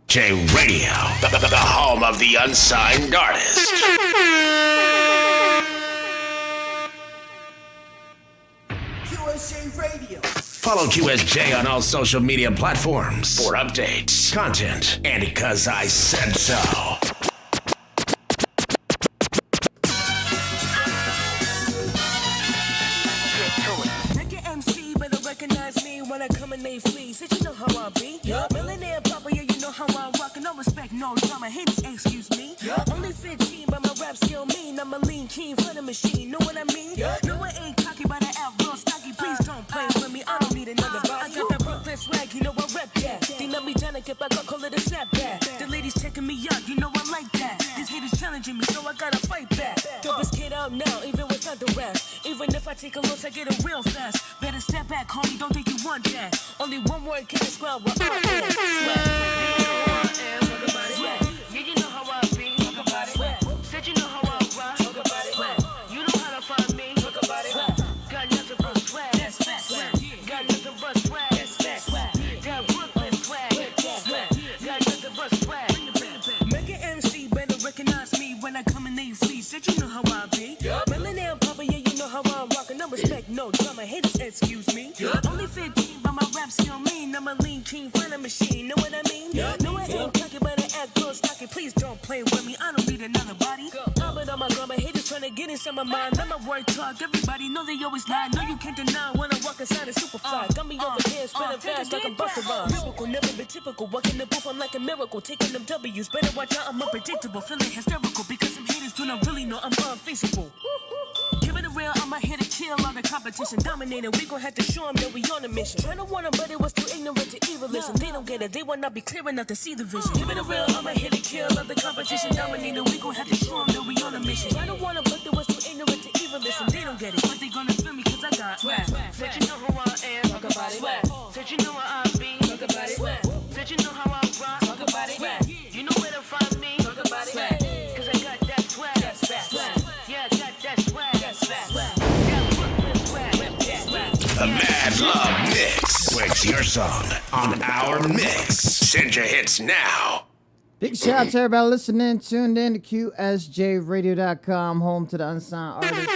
J Radio, the home of the unsigned artist. QSJ Radio. Follow QSJ on all social media platforms for updates, content, and because I said so. Recognize me when I come and they flee. Said you know how I be. Yep. Millionaire papa, yeah, you know how I rock. No respect, no drama. Haters, excuse me. Yep. Only 15, but my rap skill mean. I'm a lean, keen for the machine. Know what I mean? Yep. No, I ain't cocky, but I out real stocky. Please don't play with me. I don't need another body. I got that Brooklyn swag, you know I rep that. They let me down and get back, I call it a snapback. The ladies checking me out, you know I like that. These haters challenging me, so I gotta fight back. Dopest kid out now, even without the rest. Even if I take a loss, I get it real fast. Better step back, homie, don't think you want that. Only one word can describe what I am. Sweat. Talk about it. Yeah, you know how I be. Talk about it. Said you know how I rock. Talk about it. You know how to find me. Talk about it. Got nothing but swag. That's facts. Got nothing but swag. That's facts. Got Brooklyn swag. Got nothing but swag. Make an MC better recognize me when I come in they flee. Said you know how I be. Millionaire papa, yeah, you know how I rock. No respect, no drama. Haters, excuse me. Only 15, but my rap skill mean. I'm a lean, keen for the machine. Know what I mean? No, I ain't cocky, but I act real stocky. Please don't play with me. I don't need another body. I'm on my grandma. Haters trying to get in some of mine. Let my word talk. Everybody know they always lie. No, you can't deny when I walk inside a super fly. Got me over here, spinning fast like I'm Busta Rhymes. Lyrical, never been typical. Walking the booth, I'm like a miracle. Taking them W's. Better watch out, I'm unpredictable. Feeling hysterical because some haters do not really know I'm unfeasible. Give it a real, I'ma hit a kill all the competition. Dominating, we gon' have to show them that we on a mission. Tryna warn them, but it was too ignorant to even listen. They don't get it, they will not be clear enough to see the vision. Give it a real, I'ma hit a kill all the competition. Dominating, we gon' have to show them that we on a mission. Tryna warn them, but it was too ignorant to even listen. They don't get it, but they gonna feel me cause I got swag. Said you know who I am, talk about it. Said you know where I be, talk about it. Said you know how I rock, talk about it. You know where to find me, talk about it. Cause I got that swag, yeah, I got that swag. The Mad Love Mix. Where's your song on our mix? Send your hits now. Big shout out to everybody listening, tuned in to QSJRadio.com, home to the unsigned artist.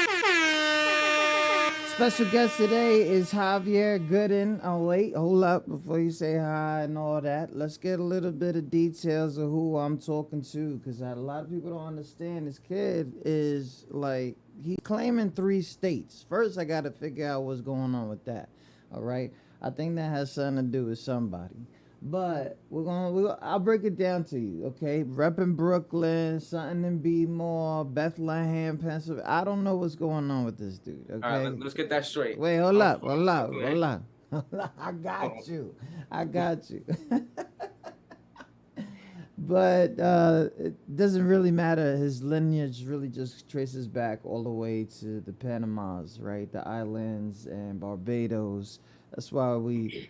Special guest today is Javier Gooden. Oh, wait, hold up before you say hi and all that. Let's get a little bit of details of who I'm talking to, because a lot of people don't understand. This kid is like, he's claiming 3 states. First, I got to figure out what's going on with that. All right? I think that has something to do with somebody. But I'll break it down to you, okay? Repping Brooklyn, something in Bmore, Bethlehem, Pennsylvania. I don't know what's going on with this dude, okay? All right, let's get that straight. Wait, hold up. I got you. But it doesn't really matter. His lineage really just traces back all the way to the Panamas, right? The islands and Barbados. That's why you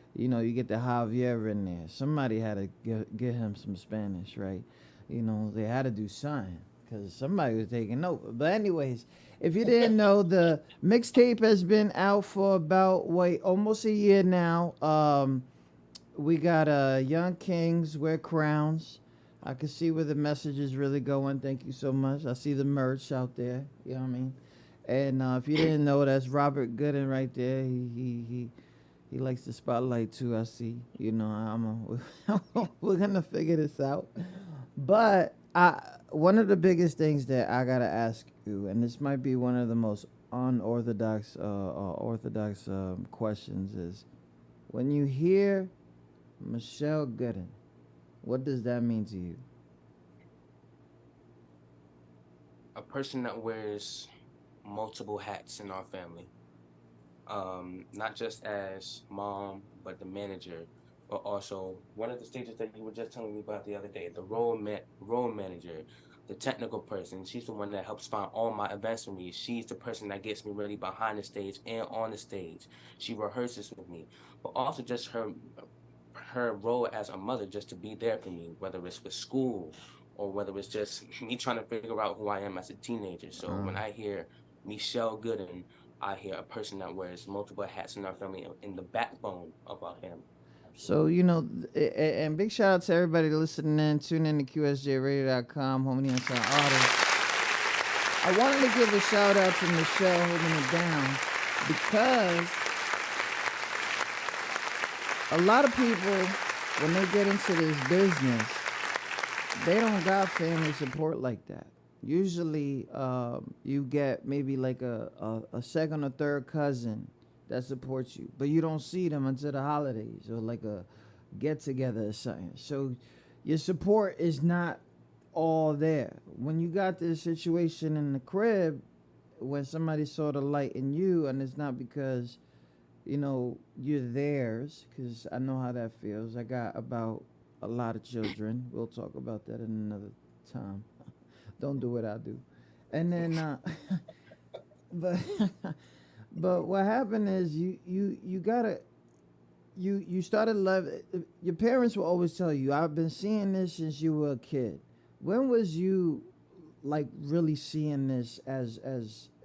get the Javier in there. Somebody had to get him some Spanish, right? They had to do something because somebody was taking over. But anyways, if you didn't know, the mixtape has been out for about, almost a year now. We got Young Kings Wear Crowns. I can see where the message is really going. Thank you so much. I see the merch out there. You know what I mean? And if you didn't know, that's Robert Gooden right there. He likes the spotlight too, I see. We're gonna figure this out. But one of the biggest things that I gotta ask you, and this might be one of the most unorthodox orthodox questions, is when you hear Michelle Gooden, what does that mean to you? A person that wears multiple hats in our family. Not just as mom, but the manager, but also one of the stages that you were just telling me about the other day, the role manager, the technical person. She's the one that helps find all my events for me. She's the person that gets me really behind the stage and on the stage. She rehearses with me, but also just her role as a mother, just to be there for me, whether it's with school or whether it's just me trying to figure out who I am as a teenager. So when I hear Michelle Gooden, I hear a person that wears multiple hats in our family and the backbone of our family. So, and big shout out to everybody listening in. Tune in to QSJRadio.com, home of the Unsigned Artists. I wanted to give a shout out to Michelle holding it down because a lot of people, when they get into this business, they don't got family support like that. Usually, you get maybe like a second or third cousin that supports you, but you don't see them until the holidays or like a get together or something. So your support is not all there. When you got this situation in the crib, when somebody saw the light in you, and it's not because you're theirs, because I know how that feels. I got about a lot of children. We'll talk about that in another time. Don't do what I do. And then but but what happened is you gotta you started love. Your parents will always tell you, I've been seeing this since you were a kid. When was you like really seeing this as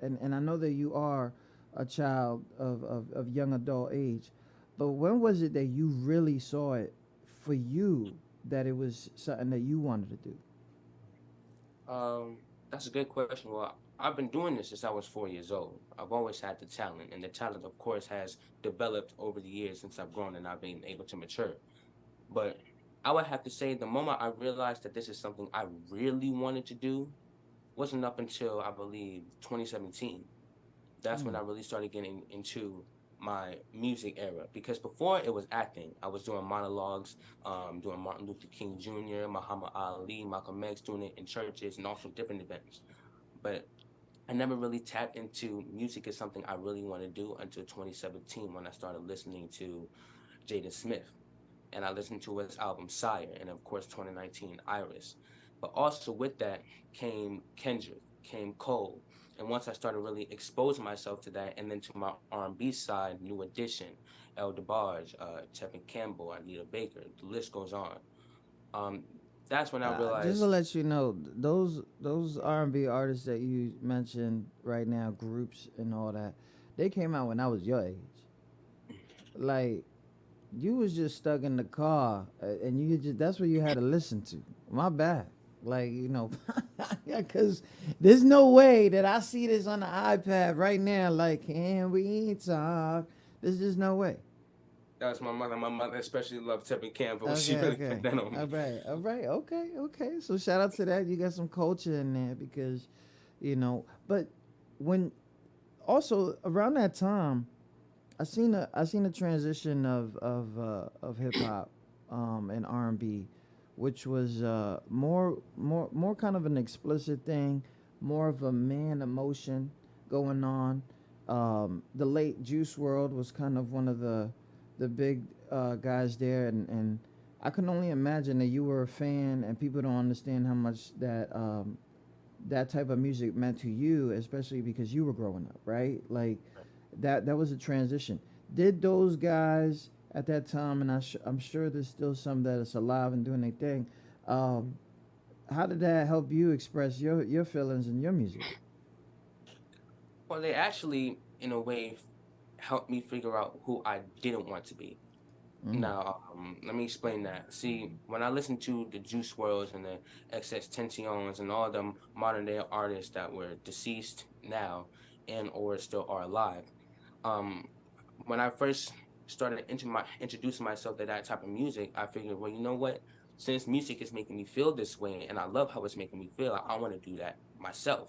and I know that you are a child of young adult age, but when was it that you really saw it for you, that it was something that you wanted to do? That's a good question. Well, I've been doing this since I was 4 years old. I've always had the talent, and the talent, of course, has developed over the years since I've grown and I've been able to mature. But I would have to say the moment I realized that this is something I really wanted to do wasn't up until I believe 2017. That's when Mm. I really started getting into my music era. Because before it was acting, I was doing monologues, doing Martin Luther King Jr., Muhammad Ali, Malcolm X, doing it in churches and also different events. But I never really tapped into music as something I really want to do until 2017 when I started listening to Jaden Smith, and I listened to his album Sire, and of course 2019 Iris. But also with that came Kendrick, came Cole, and once I started really exposing myself to that, and then to my R&B side, New Edition, El DeBarge, Tevin Campbell, Anita Baker, the list goes on. Um, that's when I Just to realized. let you know, those R&B artists that you mentioned right now, groups and all that, they came out when I was your age. Like, you was just stuck in the car, and you just that's what you had to listen to. My bad. Like, yeah, because there's no way that I see this on the iPad right now. Like, can we talk? There's just no way. That was my mother. My mother especially loved Tevin Campbell. She Okay, really put okay. that on All me. right, all right, okay, okay. So shout out to that. You got some culture in there because, but when also around that time, I seen a transition of hip hop, and R&B, which was more kind of an explicit thing, more of a man emotion going on. The late Juice World was kind of one of the big guys there, and I can only imagine that you were a fan, and people don't understand how much that type of music meant to you, especially because you were growing up, right? Like that was a transition. Did those guys at that time, and I'm sure there's still some that is alive and doing their thing. Um, how did that help you express your feelings in your music? Well, they actually, in a way, helped me figure out who I didn't want to be. Mm. Now, let me explain that. See, when I listened to the Juice Worlds and the XX Tensions and all them modern day artists that were deceased now and or still are alive, um, when I first started introducing myself to that type of music, I figured, well, you know what? Since music is making me feel this way, and I love how it's making me feel, I want to do that myself.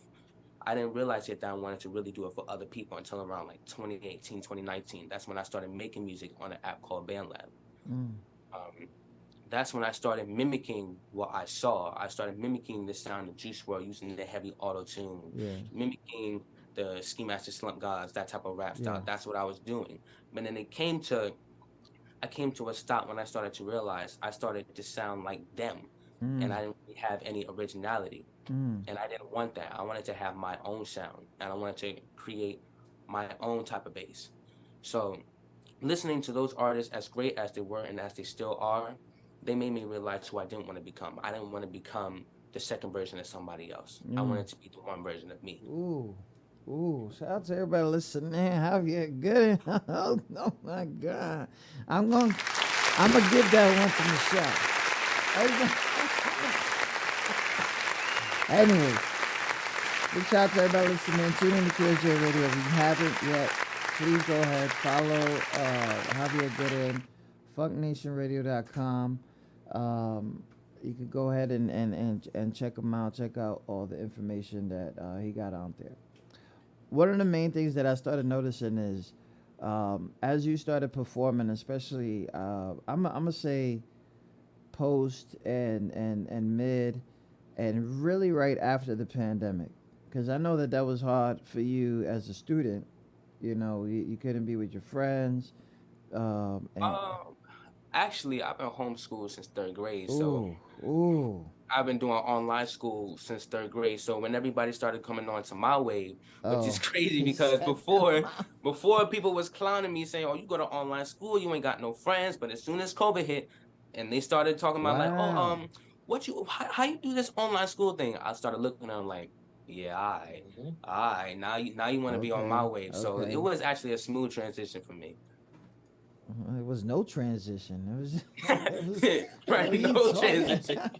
I didn't realize yet that I wanted to really do it for other people until around like 2018, 2019. That's when I started making music on an app called BandLab. Mm. Um, that's when I started mimicking what I saw. I started mimicking the sound of Juice WRLD using the heavy auto tune, Yeah, mimicking the Ski Master Slump Gods, that type of rap yeah. style. That's what I was doing. But then I came to a stop when I started to realize I started to sound like them, and Mm. I didn't really have any originality, Mm. and I didn't want that. I wanted to have my own sound, and I wanted to create my own type of bass. So listening to those artists, as great as they were and as they still are, they made me realize who I didn't want to become. I didn't want to become the second version of somebody else. I Mm. wanted to be the one version of me. Ooh. Ooh, shout out to everybody listening. Javier Gooden. Oh, oh my God. I'm going. I'm gonna give that one to Michelle. Anyway, big shout out to everybody listening. Tune in to QSJ Radio. If you haven't yet, please go ahead, follow Javier Gooden, funknationradio.com. You can go ahead and check him out. Check out all the information that he got out there. One of the main things that I started noticing is as you started performing, especially I'm gonna say post and mid and really right after the pandemic, because I know that that was hard for you as a student. You know, you couldn't be with your friends. And Actually, I've been homeschooled since third grade, so ooh, ooh, I've been doing online school since third grade. So when everybody started coming on to my wave, which is oh, crazy he because said, before people was clowning me saying, "Oh, you go to online school, you ain't got no friends." But as soon as COVID hit, and they started talking about like, "Oh, wow. how you do this online school thing?" I started looking at them like, "Yeah, I now you want to be on my Okay, wave." So it okay. was actually a smooth transition for me. It was no transition. It was, it was. What Right, are you no talking? transition.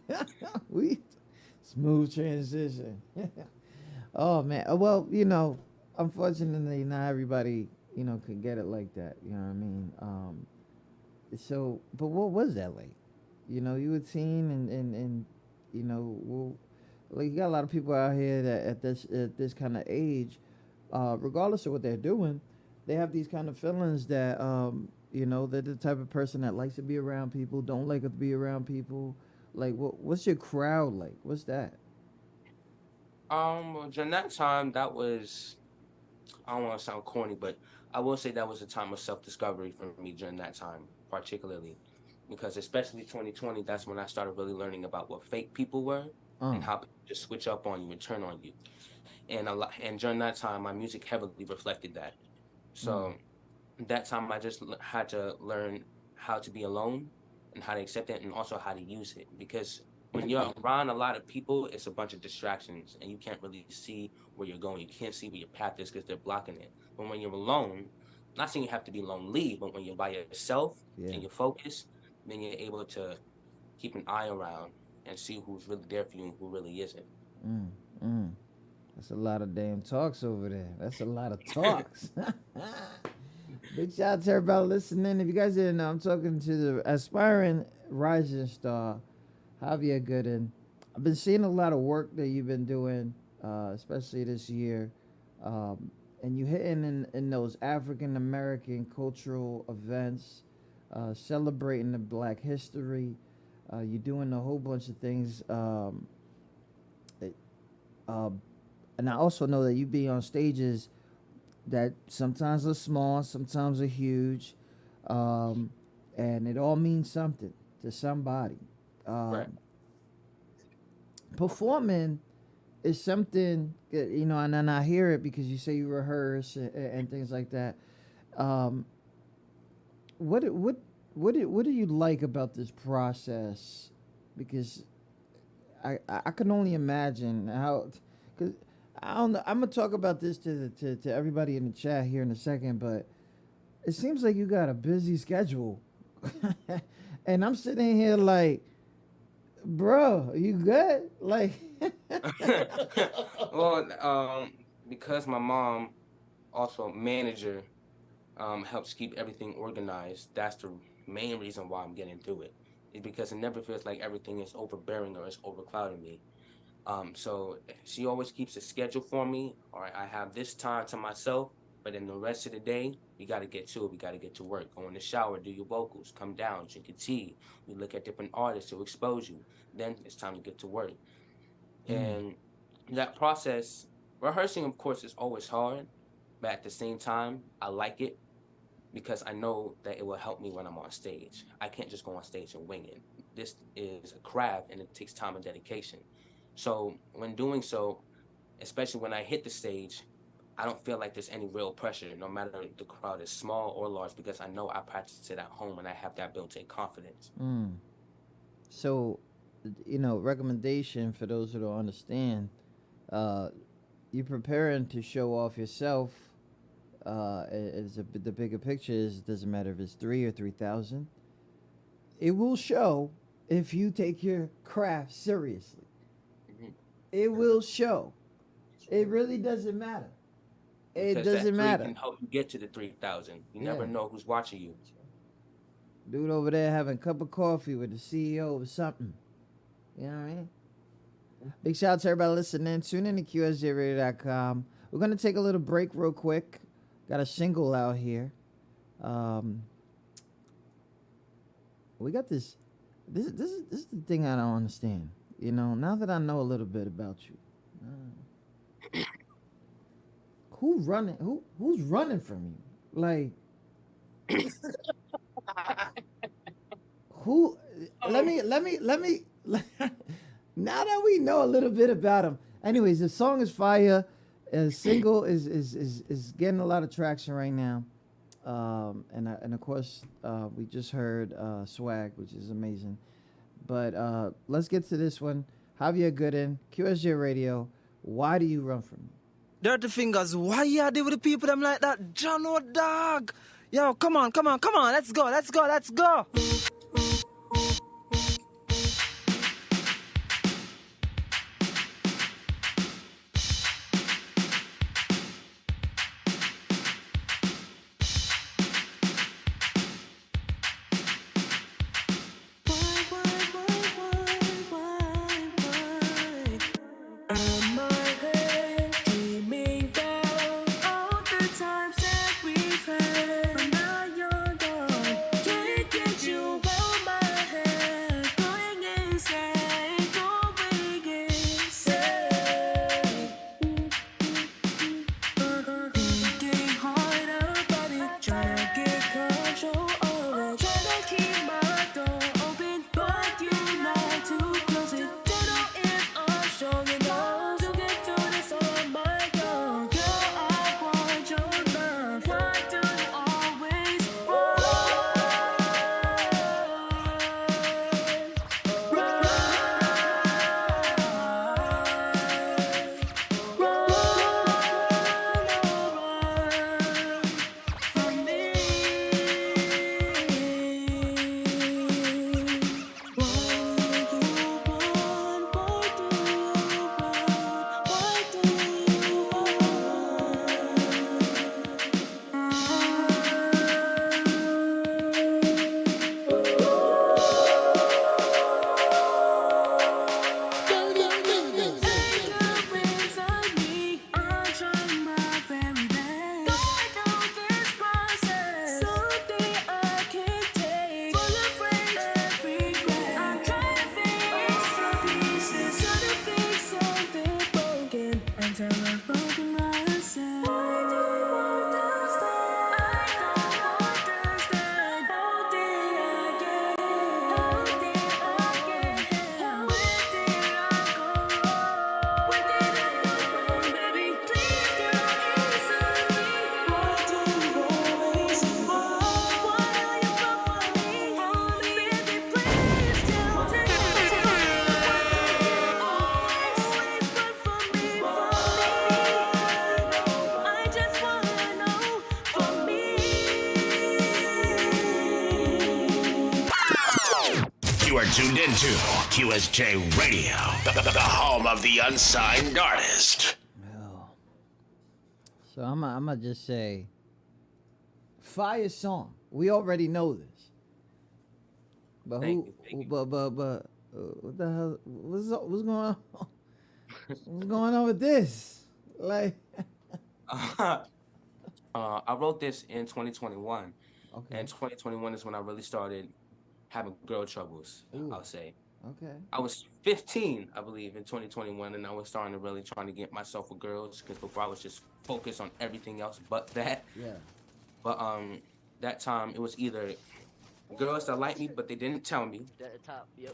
we smooth transition. Oh man. Well, you know, unfortunately, not everybody, you know, could get it like that. You know what I mean? So, but what was that like? You know, you were teen, and you know, well, like you got a lot of people out here that at this kind of age, regardless of what they're doing, they have these kind of feelings that you know, they're the type of person that likes to be around people, don't like to be around people. Like, what's your crowd like? What's that? During that time, that was I don't want to sound corny, but I will say that was a time of self-discovery for me during that time, particularly because especially 2020, that's when I started really learning about what fake people were Uh, and how people just switch up on you and turn on you. And during that time, my music heavily reflected that. mm, So that time, I just had to learn how to be alone and how to accept it and also how to use it because when you're around a lot of people, it's a bunch of distractions and you can't really see where you're going. You can't see where your path is because they're blocking it. But when you're alone, not saying you have to be lonely, but when you're by yourself yeah. and you're focused, then you're able to keep an eye around and see who's really there for you and who really isn't. Mm, mm. That's a lot of damn talks over there. That's a lot of talks. Big shout out to everybody listening. If you guys didn't know, I'm talking to the aspiring rising star, Javier Gooden. I've been seeing a lot of work that you've been doing, especially this year. And you hitting in those African American cultural events, celebrating the Black history. You're doing a whole bunch of things. It- uh, and I also know that you be on stages that sometimes are small, sometimes are huge, um, and it all means something to somebody. Right. Um, Performing is something you know, and then I hear it because you say you rehearse and things like that. Um, what what do you like about this process? Because I can only imagine how, because I don't know. I'm gonna talk about this to everybody in the chat here in a second, but it seems like you got a busy schedule, and I'm sitting here like, bro, you good? Like, Well, because my mom also a manager helps keep everything organized. That's the main reason why I'm getting through it. Is because it never feels like everything is overbearing or is overclouding me. So she always keeps a schedule for me. All right, I have this time to myself, but in the rest of the day, we got to get to it. We got to get to work. Go in the shower, do your vocals, come down, drink your tea. We look at different artists to expose you. Then it's time to get to work. mm, And that process, rehearsing, of course, is always hard, but at the same time, I like it because I know that it will help me when I'm on stage. I can't just go on stage and wing it. This is a craft and it takes time and dedication. So when doing so, especially when I hit the stage, I don't feel like there's any real pressure, no matter the crowd is small or large, because I know I practice it at home and I have that built-in confidence. mm. So, you know, recommendation for those who don't understand, uh, you preparing to show off yourself. The bigger picture is it doesn't matter if it's 3 or 3,000. it will show if you take your craft seriously. Mhm. It will show. It really doesn't matter. It Because that doesn't three matter. can help you get to the 3,000. You Yeah. never know who's watching you. Dude over there having a cup of coffee with the CEO of something. You know what I mean? Big shout out to everybody listening. Tune in to QSJRadio.com. We're going to take a little break real quick. Got a single out here. We got this. This is the thing I don't understand. You know, now that I know a little bit about you, who's running from you? Like, who? Let me. Now that we know a little bit about him. Anyways, the song is fire. Single is getting a lot of traction right now. And of course, we just heard Swag, which is amazing. But let's get to this one. Javier Gooden, QSJ Radio. Why do you run from me? Dirty Fingers, why you deal with the people them like that? John O dog. Yo, come on. Let's go. Am I here dreaming about all the times that we've had? But now you're gone, can't get you out my head. Going insane, going insane. Thinking hard about it, trying to get control of it. Trying to keep my door open, but you know to close it. Don't know if I'm strong enough to get through this on my own. Girl, I want your love. Why do you always run? From me. Why do you run? Why do you run? Why do until I've broken myself. Why do you understand? I don't understand. How did I get here? How did I get here? Where did I go wrong? Where did I go wrong, baby? Please don't answer me. Why do you always run? Why do you run from me? Baby, please tell me. Why do you always run from me? I just wanna know for me. You are tuned into QSJ Radio, the home of the unsigned artist. Well, so I'm gonna just say, fire song. We already know this, but Thank you. but what the hell? What's going on? What's going on with this? Like, I wrote this in 2021. okay, And 2021 is when I really started having girl troubles, Ooh. I'll say. okay, I was 15, I believe, in 2021, and I was starting to really trying to get myself with girls because before I was just focused on everything else but that. yeah, But that time it was either girls that liked me but they didn't tell me, At the top, yep.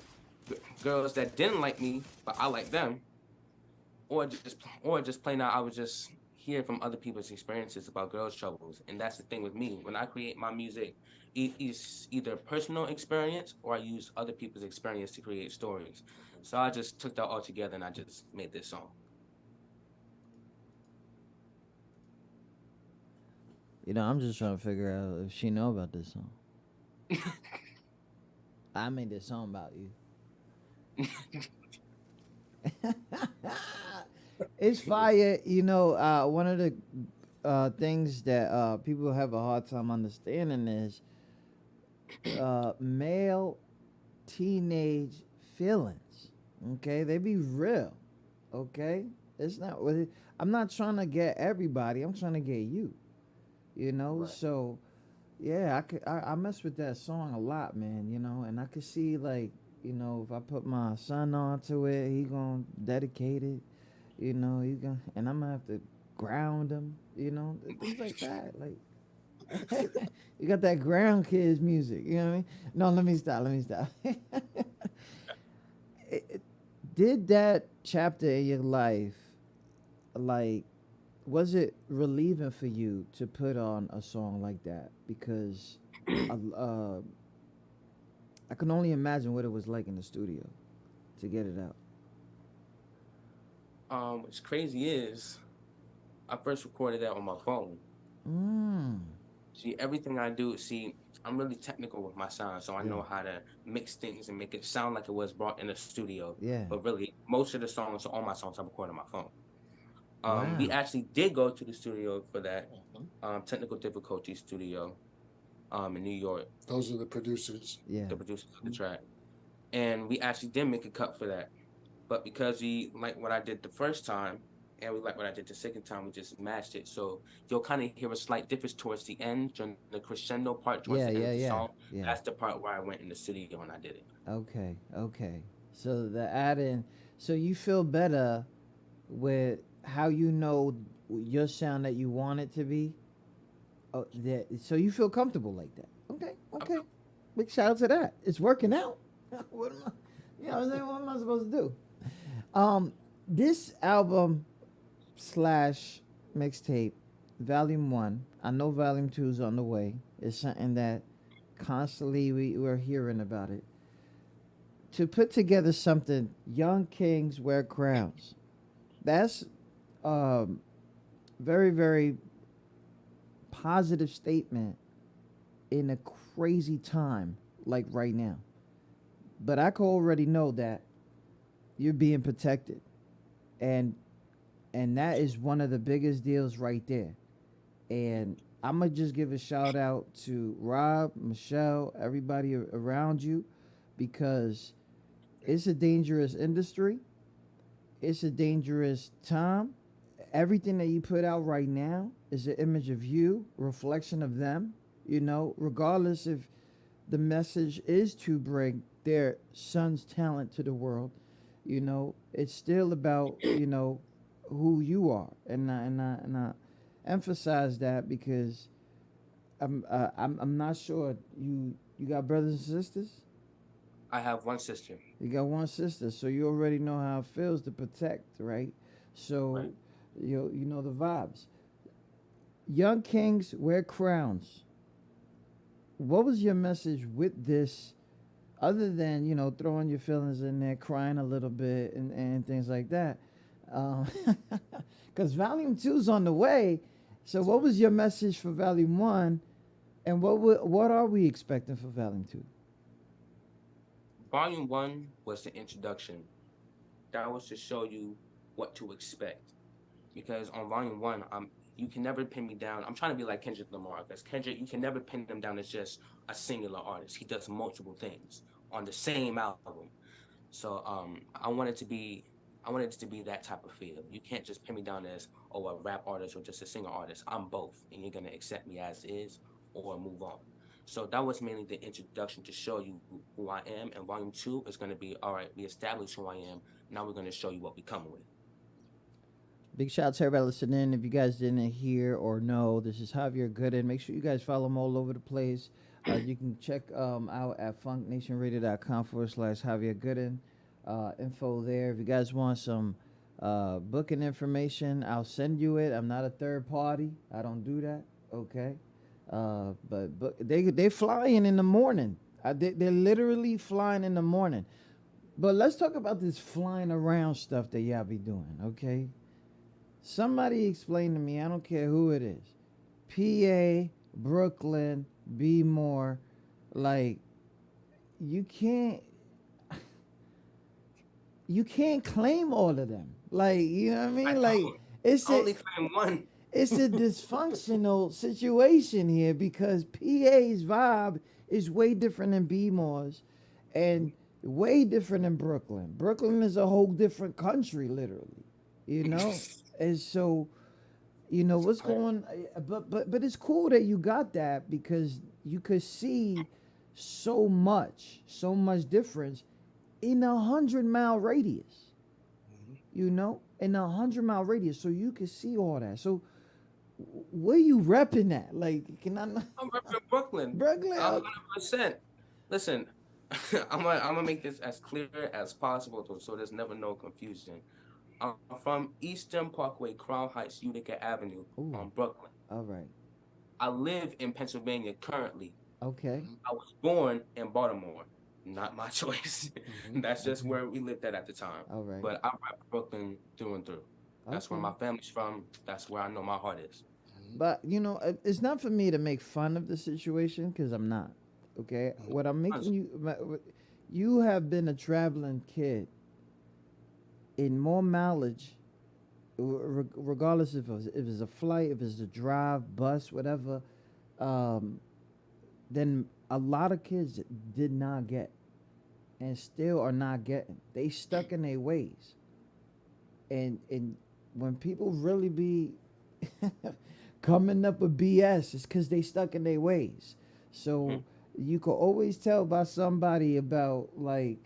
girls that didn't like me but I liked them, or just plain out I was just hearing from other people's experiences about girls' troubles. And that's the thing with me. When I create my music, it's either personal experience or I use other people's experience to create stories. So I just took that all together and I just made this song. You know, I'm just trying to figure out if she know about this song. I made this song about you. It's fire. One of the things that people have a hard time understanding is male teenage feelings. Okay, they be real. Okay, it's not. I'm not trying to get everybody. I'm trying to get you. Right. So yeah, I mess with that song a lot, man. And I could see like if I put my son onto it, he gonna dedicate it. He gonna and I'm gonna have to ground him. Things like that. Like you got that ground kids music. You know what I mean? No, let me stop. Let me stop. Did that chapter in your life, like, was it relieving for you to put on a song like that? Because I can only imagine what it was like in the studio to get it out. What's crazy is I first recorded that on my phone. Mm. See, everything I do, see, I'm really technical with my sound, so I Yeah. know how to mix things and make it sound like it was brought in the studio. Yeah. But really, most of the songs, all my songs, I record on my phone. We Wow. actually did go to the studio for that technical difficulty studio in New York, Those are the producers. Yeah. the producers of the track, and we actually did make a cut for that. But because we like what I did the first time, and we like what I did the second time, we just matched it. So you'll kind of hear a slight difference towards the end, during the crescendo part towards Yeah. the end Yeah. of the Yeah. song. Yeah. That's the part where I went in the studio and I did it. Okay. Okay. So the add in, so you feel better with how your sound that you want it to be. Oh, so you feel comfortable like that. Okay. Okay. Big shout out to that. It's working out. What am I, what am I supposed to do? This album slash mixtape, Volume 1, I know Volume 2 is on the way. It's something that constantly we're hearing about it. To put together something, Young Kings Wear Crowns. That's very, very positive statement in a crazy time like right now. But I can already know that you're being protected. And that is one of the biggest deals right there. And I'm gonna just give a shout out to Rob, Michelle, everybody around you, because it's a dangerous industry. It's a dangerous time. Everything that you put out right now is an image of you, reflection of them, regardless if the message is to bring their son's talent to the world. It's still about who you are, and I emphasize that because I'm not sure you got brothers and sisters. I have one sister. You got one sister, so you already know how it feels to protect, right? So Right. you know the vibes. Young Kings Wear Crowns. What was your message with this, other than throwing your feelings in there, crying a little bit, and things like that? Because Volume 2 is on the way. So what was your message for Volume 1, and what are we expecting for Volume 2? Volume 1 was the introduction. That was to show you what to expect. Because on Volume 1, you can never pin me down. I'm trying to be like Kendrick Lamar, because Kendrick, you can never pin him down as just a singular artist. He does multiple things on the same album. So I wanted it to be that type of feel. You can't just pin me down as a rap artist or just a singer artist. I'm both, and you're gonna accept me as is or move on. So that was mainly the introduction to show you who I am. And Volume 2 is gonna be, all right, we established who I am. Now we're gonna show you what we come with. Big shout out to everybody listening. If you guys didn't hear or know, this is Javier Gooden. Make sure you guys follow him all over the place. You can check out at funknationradio.com/Javier Gooden. Info there. If you guys want some booking information, I'll send you it. I'm not a third party. I don't do that. Okay. But they flying in the morning. They're literally flying in the morning. But let's talk about this flying around stuff that y'all be doing. Okay. Somebody explain to me. I don't care who it is. PA, Brooklyn, B more, like you can't you can't claim all of them. Like, you know what I I mean? Like don't. it's I a only claim one. it's a dysfunctional situation here because PA's vibe is way different than B-More's and way different than Brooklyn. Brooklyn is a whole different country, literally. You know? And so, you know what's going but it's cool that you got that because you could see so much difference in 100-mile radius, you know, in 100-mile radius, so you can see all that. So where you repping at? Like, can I not? I'm repping Brooklyn. Brooklyn, A okay. 100%. Listen, I'm gonna make this as clear as possible so there's never no confusion. I'm from Eastern Parkway, Crown Heights, Utica Avenue, Ooh, on Brooklyn. all right, I live in Pennsylvania currently. okay, I was born in Baltimore. Not my choice. Mm-hmm. That's just where we lived at the time. all right, But I rep Brooklyn through and through. That's where okay. my family's from. That's where I know my heart is. But you know, it's not for me to make fun of the situation because I'm not. Okay, what I'm making you, you have been a traveling kid in more mileage, regardless if it's a flight, if it's a drive, bus, whatever, um, than a lot of kids did not get and still are not getting. They stuck in their ways. And when people really be coming up with BS, it's because they stuck in their ways. So you could always tell by somebody about like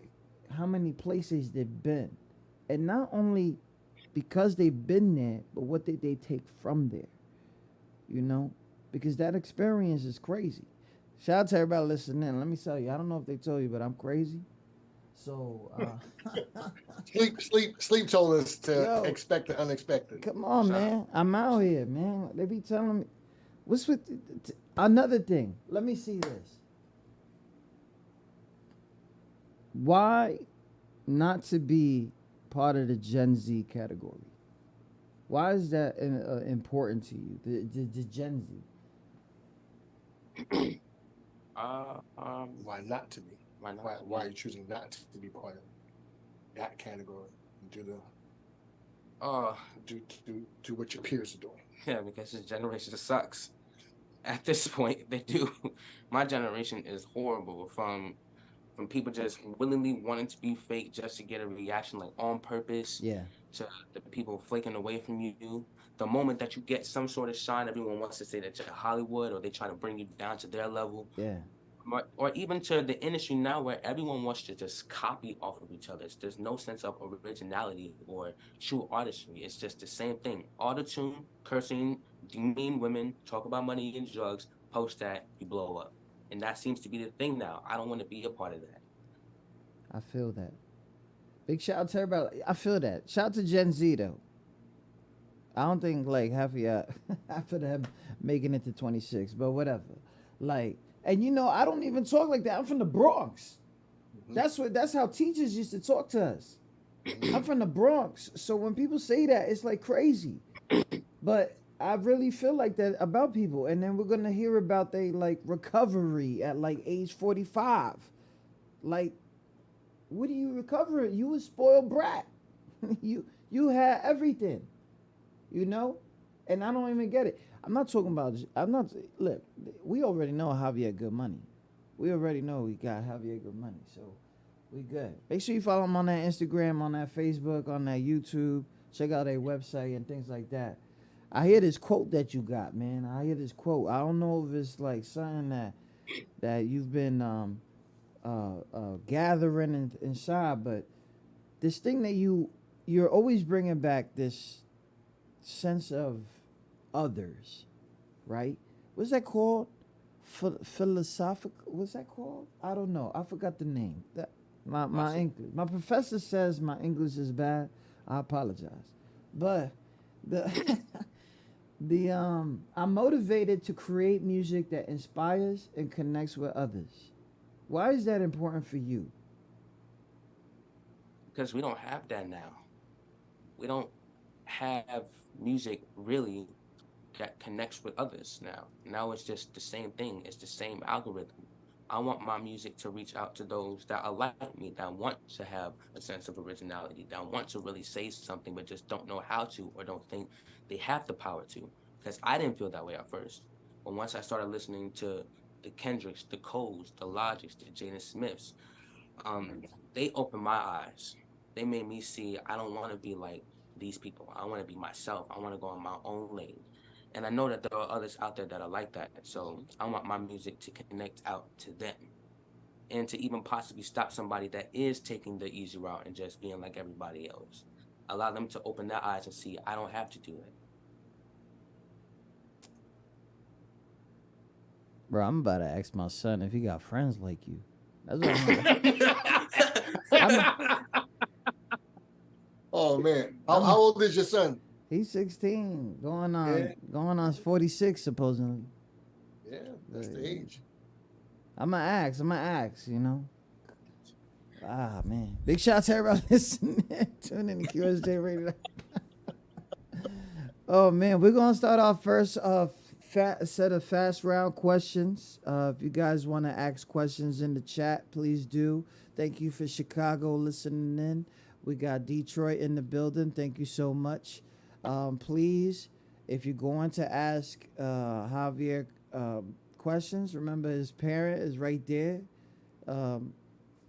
how many places they've been, and not only because they've been there, but what did they take from there? You know, because that experience is crazy. Shout out to everybody listening. Let me tell you, I don't know if they told you, but I'm crazy. So, Sleep told us to yo, expect the unexpected. come on, man. I'm out here, man. They be telling me, what's with another thing? Let me see this. Why not to be part of the Gen Z category? Why is that important to you, the Gen Z? Why not to be? Why not? Why are you choosing not to be part of that category? Do the Uh, do what your peers are doing. yeah, because this generation sucks. At this point, they do. My generation is horrible from people just willingly wanting to be fake just to get a reaction, like on purpose, Yeah, to the people flaking away from you. The moment that you get some sort of shine, everyone wants to say that you're Hollywood or they try to bring you down to their level. yeah. Or even to the industry now where everyone wants to just copy off of each other. There's no sense of originality or true artistry. It's just the same thing. Auto-tune, cursing, demean women, talk about money and drugs, post that, you blow up. And that seems to be the thing now. I don't want to be a part of that. I feel that. Big shout out to everybody. I feel that. Shout out to Gen Z though. I don't think like half of y'all after them making it to 26, but whatever. Like, and you know, I don't even talk like that. I'm from the Bronx. That's how teachers used to talk to us. I'm from the Bronx. So when people say that, it's like crazy. But I really feel like that about people. And then we're gonna hear about they like recovery at like age 45. Like, what are you recovering? You a spoiled brat. you had everything. You know? And I don't even get it. I'm not talking about look, we already know Javier Good Money. We already know we got Javier Good Money. So we good. Make sure you follow him on that Instagram, on that Facebook, on that YouTube. Check out their website and things like that. I hear this quote that you got, man. I hear this quote. I don't know if it's like something that you've been gathering inside, but this thing that you're always bringing back this sense of others, right? What's that called? Philosophical? What's that called? I don't know. I forgot the name. That my English. My professor says my English is bad. I apologize, but the I'm motivated to create music that inspires and connects with others. Why is that important for you? Because we don't have that now. We don't have music really that connects with others now. Now it's just the same thing. It's the same algorithm. I want my music to reach out to those that are like me, that want to have a sense of originality, that want to really say something but just don't know how to or don't think they have the power to. Because I didn't feel that way at first. But once I started listening to the Kendricks, the Coles, the Logics, the Jaden Smiths, um, they opened my eyes. They made me see I don't want to be like these people. I want to be myself. I want to go on my own lane. And I know that there are others out there that are like that. So I want my music to connect out to them and to even possibly stop somebody that is taking the easy route and just being like everybody else. Allow them to open their eyes and see I don't have to do it. Bro, I'm about to ask my son if he got friends like you. That's what I'm Oh man, how old is your son? He's 16, going Yeah. on 46 supposedly. Yeah, that's the age. I'm gonna ask, you know. Ah man, big shout out to everybody listening. Tune in to QSJ Radio. Oh man, we're gonna start off first. Set of fast round questions. If you guys want to ask questions in the chat, please do. Thank you for Chicago listening in. We got Detroit in the building. Thank you so much. Please, if you're going to ask Javier questions, remember his parent is right there.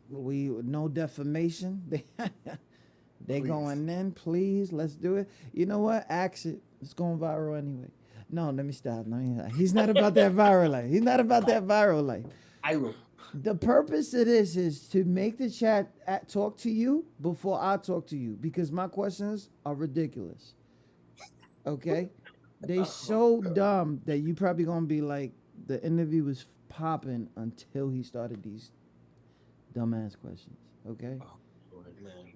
We no defamation. They going in. Please, let's do it. You know what? Ask it. It's going viral anyway. No, let me stop. He's not about that viral life. He's not about that viral life. I will. The purpose of this is to make the chat talk to you before I talk to you because my questions are ridiculous. Okay? They so dumb that you probably going to be like, the interview was popping until he started these dumbass questions. Okay? Oh, man.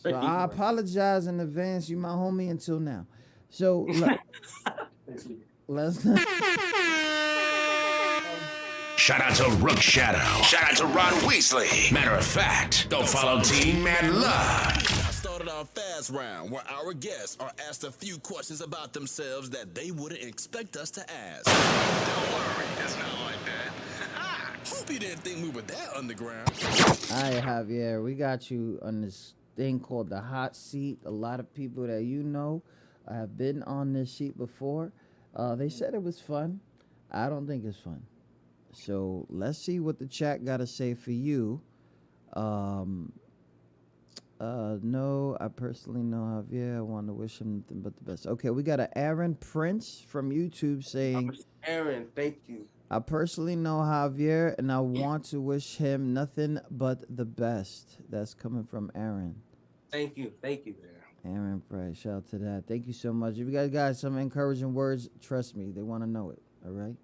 So I apologize in advance. You my homie until now. So let's Shout out to Rook Shadow. Shout out to Ron Weasley. Matter of fact, go follow Team Mad Love. I started our fast round where our guests are asked a few questions about themselves that they wouldn't expect us to ask. Don't worry, it's not like that. Hope you didn't think we were that underground. All right, Javier, we got you on this thing called the hot seat. A lot of people that you know have been on this seat before. They said it was fun. I don't think it's fun. So let's see what the chat got to say for you. No, I personally know Javier. I want to wish him nothing but the best. Okay, we got an Aaron Prince from YouTube saying, Aaron, thank you. I personally know Javier and I want to wish him nothing but the best. That's coming from Aaron. Thank you. Thank you. Aaron Price, shout out to that. Thank you so much. If you guys got some encouraging words, trust me, they want to know it. All right.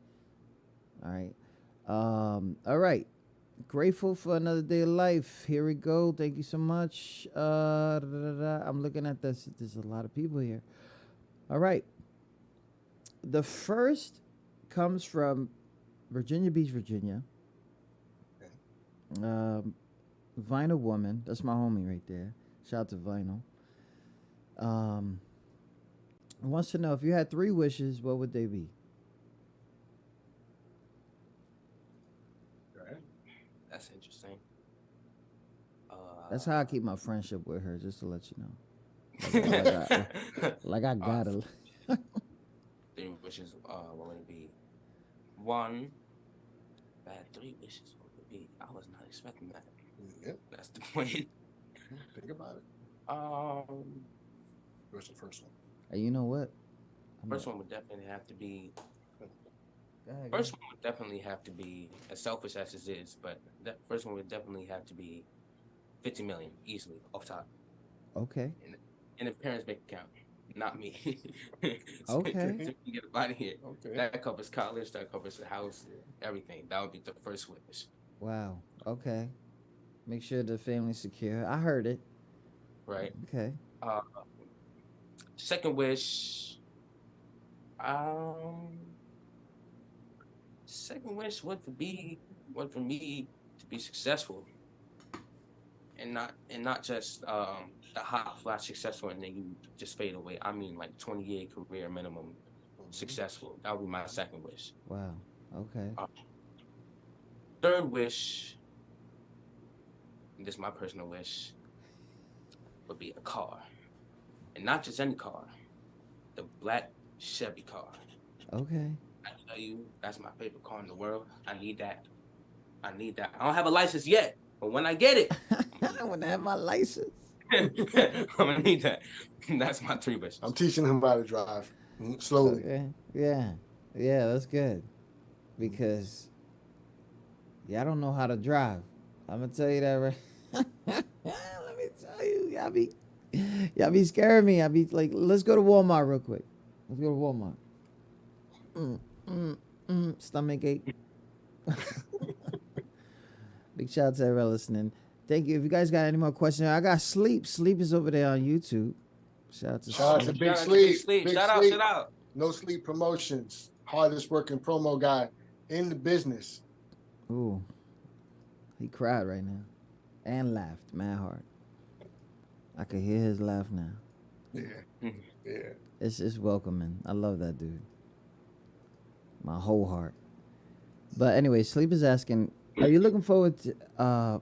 All right. Grateful for another day of life. Here we go. Thank you so much. I'm looking at this. There's a lot of people here. All right. The first comes from Virginia Beach, Virginia. Vinyl Woman. That's my homie right there. Shout out to Vinyl. Wants to know if you had 3 wishes, what would they be? That's interesting. That's how I keep my friendship with her, just to let you know. Like I got it. 3 wishes. What would it be? 1. If I had 3 wishes, what would it be? I was not expecting that. Yep. That's the point. Think about it. What's the first one? Hey, you know what? First one would definitely have to be. Go ahead. First one would definitely have to be, as selfish as it is, but that first one would definitely have to be 50 million easily off top. Okay. In the parents' bank account, not me. Okay. Get out of here. Okay. That covers college. That covers the house. Everything. That would be the first wish. Wow. Okay. Make sure the family's secure. I heard it. Right. Okay. Second wish. Second wish would for me to be successful, and not just the hot flash successful and then you just fade away. I mean like 20-year career minimum successful. That would be my second wish. Wow. Okay. third wish, and this is my personal wish, would be a car. And not just any car, the black Chevy car. Okay. I tell you, that's my favorite car in the world. I need that. I need that. I don't have a license yet, but when I get it, I want to have my license. I'm gonna need that. That's my three wishes. I'm teaching him how to drive slowly. Okay. Yeah. Yeah, that's good. Because I don't know how to drive. I'm gonna tell you that right. Let me tell you, y'all be scaring me. I be like, let's go to Walmart real quick. Let's go to Walmart. Stomach ache. Big shout out to everyone listening. Thank you. If you guys got any more questions, I got Sleep. Sleep is over there on YouTube. Shout out to Big Sleep. Big Shout out. No Sleep Promotions. Hardest working promo guy in the business. Ooh. He cried right now. And laughed mad hard. I could hear his laugh now. Yeah. Yeah. It's welcoming. I love that dude. My whole heart. But anyway, Sleep is asking, are you looking forward to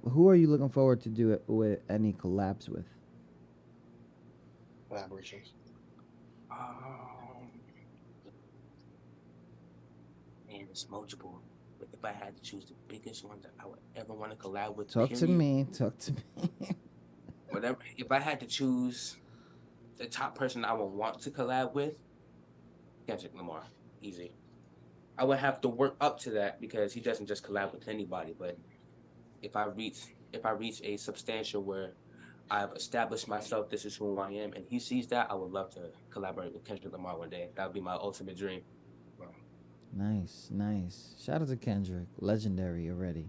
who are you looking forward to do it with any collabs with? Collaborations. Man, it's multiple. But if I had to choose the biggest one that I would ever want to collab with, Talk to me. Whatever. If I had to choose the top person I would want to collab with, Kendrick Lamar. Easy. I would have to work up to that because he doesn't just collab with anybody. But if I reach a substantial where I've established myself, this is who I am, and he sees that, I would love to collaborate with Kendrick Lamar one day. That would be my ultimate dream. Nice. Shout out to Kendrick. Legendary already.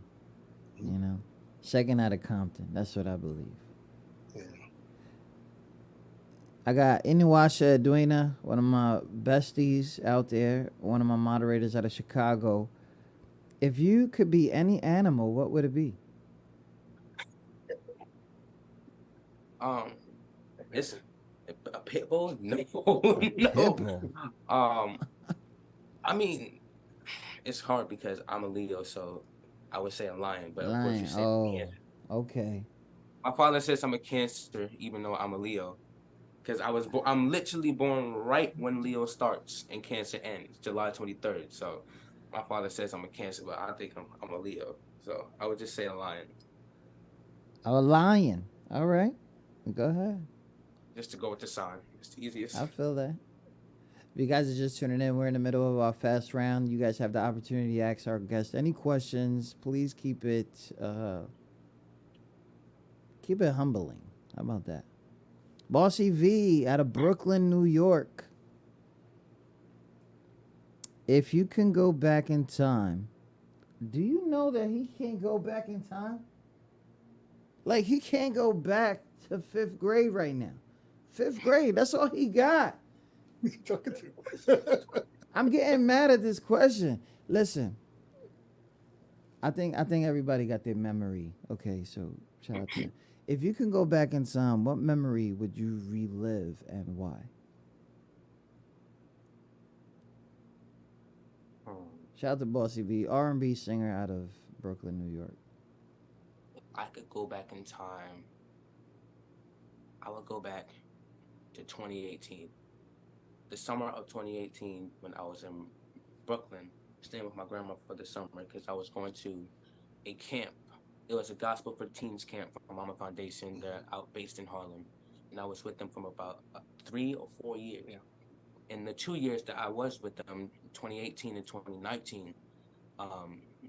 You know? Second out of Compton. That's what I believe. Yeah. I got Inuasha Edwina, one of my besties out there, one of my moderators out of Chicago. If you could be any animal, what would it be? It's a pit bull? No. Pit bull. I mean, it's hard because I'm a Leo, so I would say a lion, but of course you said Cancer. Okay. My father says I'm a Cancer, even though I'm a Leo, because I'm literally born right when Leo starts and Cancer ends, July 23rd. So my father says I'm a Cancer, but I think I'm a Leo. So I would just say a lion. A lion. All right. Go ahead. Just to go with the sign. It's the easiest. I feel that. If you guys are just tuning in, we're in the middle of our fast round. You guys have the opportunity to ask our guests any questions. Please keep it humbling. How about that? Bossy V out of Brooklyn, New York. If you can go back in time, do you know that he can't go back in time? Like, he can't go back to 5th grade right now. 5th grade, that's all he got. Talking to I'm getting mad at this question. Listen, I think everybody got their memory. Okay, so shout out to you. If you can go back in time, what memory would you relive and why? Shout out to Bossy V, R&B singer out of Brooklyn, New York. If I could go back in time, I would go back to 2018. The summer of 2018, when I was in Brooklyn, staying with my grandma for the summer, because I was going to a camp. It was a Gospel for Teens camp from Mama Foundation. They're out based in Harlem. And I was with them from about 3 or 4 years. Yeah. In the 2 years that I was with them, 2018 and 2019,